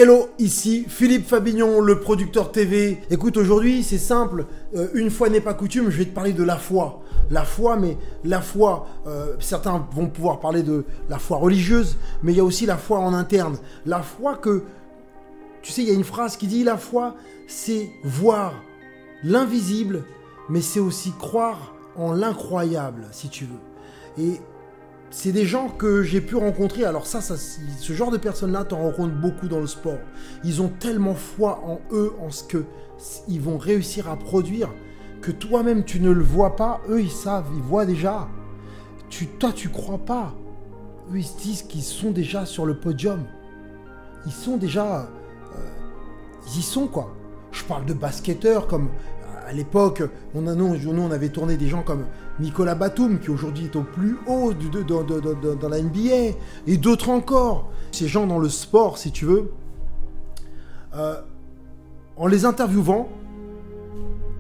Hello, ici Philippe Fabignon, le producteur TV. Écoute, aujourd'hui, c'est simple. Une fois n'est pas coutume, je vais te parler de la foi. La foi, mais la foi, certains vont pouvoir parler de la foi religieuse, mais il y a aussi la foi en interne. La foi que, tu sais, il y a une phrase qui dit, la foi, c'est voir l'invisible, mais c'est aussi croire en l'incroyable, si tu veux. Et c'est des gens que j'ai pu rencontrer. Alors ce genre de personnes-là, tu en rencontres beaucoup dans le sport. Ils ont tellement foi en eux, en ce qu'ils vont réussir à produire, que toi-même, tu ne le vois pas. Eux, ils savent, ils voient déjà. Toi, tu crois pas. Eux, ils se disent qu'ils sont déjà sur le podium. Ils sont déjà... ils y sont, quoi. Je parle de basketteurs comme... À l'époque, on avait tourné des gens comme Nicolas Batum, qui aujourd'hui est au plus haut dans la NBA, et d'autres encore. Ces gens dans le sport, si tu veux, en les interviewant,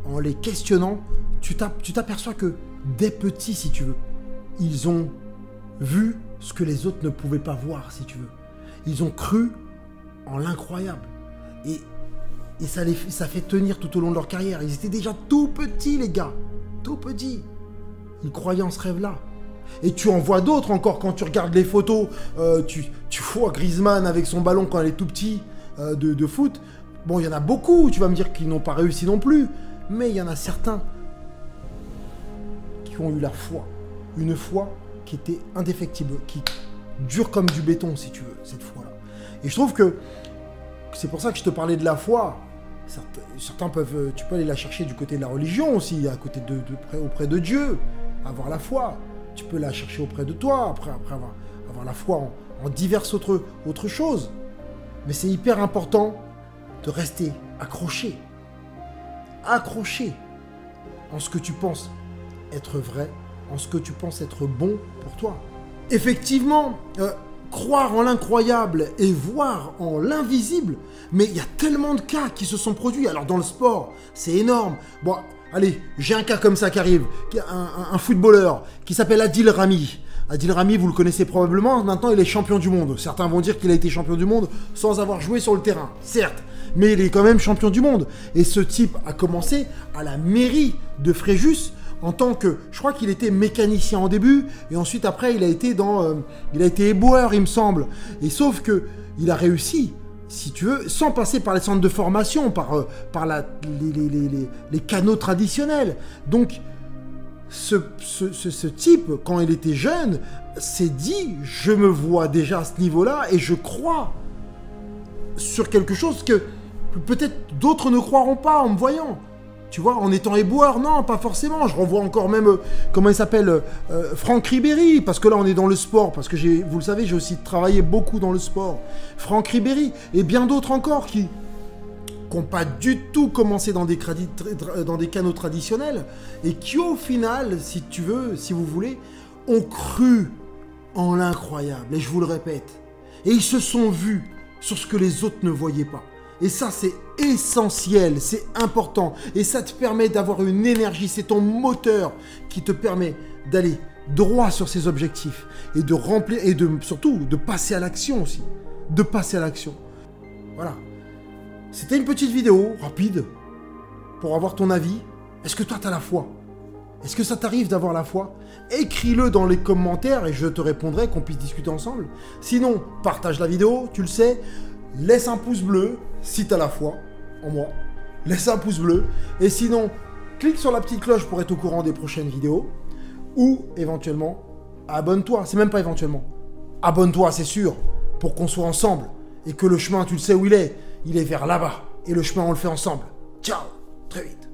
en les questionnant, tu t'aperçois que dès petits, si tu veux, ils ont vu ce que les autres ne pouvaient pas voir, si tu veux. Ils ont cru en l'incroyable. Et ça fait tenir tout au long de leur carrière. Ils étaient déjà tout petits, les gars. Tout petits. Ils croyaient en ce rêve-là. Et tu en vois d'autres encore quand tu regardes les photos. Tu vois Griezmann avec son ballon quand il est tout petit de foot. Bon, il y en a beaucoup, tu vas me dire, qui n'ont pas réussi non plus. Mais il y en a certains qui ont eu la foi. Une foi qui était indéfectible, qui dure comme du béton, si tu veux, cette foi-là. Et je trouve que c'est pour ça que je te parlais de la foi. Certains peuvent, tu peux aller la chercher du côté de la religion aussi, à côté auprès de Dieu, avoir la foi. Tu peux la chercher auprès de toi, après avoir la foi en diverses autres choses. Mais c'est hyper important de rester accroché. Accroché en ce que tu penses être vrai, en ce que tu penses être bon pour toi. Effectivement, croire en l'incroyable et voir en l'invisible, mais il y a tellement de cas qui se sont produits. Alors dans le sport, c'est énorme. Bon, allez, j'ai un cas comme ça qui arrive, un footballeur qui s'appelle Adil Rami. Adil Rami, vous le connaissez probablement, maintenant il est champion du monde. Certains vont dire qu'il a été champion du monde sans avoir joué sur le terrain, certes, mais il est quand même champion du monde. Et ce type a commencé à la mairie de Fréjus, en tant que, je crois qu'il était mécanicien au début, et ensuite après il a été éboueur, il me semble. Et sauf que il a réussi, si tu veux, sans passer par les centres de formation, par les canaux traditionnels. Donc ce type, quand il était jeune, s'est dit, je me vois déjà à ce niveau-là et je crois sur quelque chose que peut-être d'autres ne croiront pas en me voyant. Tu vois, en étant éboueur, non, pas forcément. Je revois encore même, comment il s'appelle, Franck Ribéry, parce que là, on est dans le sport, parce que vous le savez, j'ai aussi travaillé beaucoup dans le sport. Franck Ribéry, et bien d'autres encore qui n'ont pas du tout commencé dans des canaux traditionnels, et qui au final, si tu veux, si vous voulez, ont cru en l'incroyable. Et je vous le répète, et ils se sont vus sur ce que les autres ne voyaient pas. Et ça, c'est essentiel, c'est important. Et ça te permet d'avoir une énergie, c'est ton moteur qui te permet d'aller droit sur ces objectifs et de remplir, et surtout de passer à l'action aussi. De passer à l'action. Voilà. C'était une petite vidéo rapide pour avoir ton avis. Est-ce que toi, tu as la foi? Est-ce que ça t'arrive d'avoir la foi? Écris-le dans les commentaires et je te répondrai, qu'on puisse discuter ensemble. Sinon, partage la vidéo, tu le sais. Laisse un pouce bleu si tu as la foi en moi. Laisse un pouce bleu. Et sinon, clique sur la petite cloche pour être au courant des prochaines vidéos. Ou éventuellement, abonne-toi. C'est même pas éventuellement. Abonne-toi, c'est sûr. Pour qu'on soit ensemble. Et que le chemin, tu le sais où il est. Il est vers là-bas. Et le chemin, on le fait ensemble. Ciao. Très vite.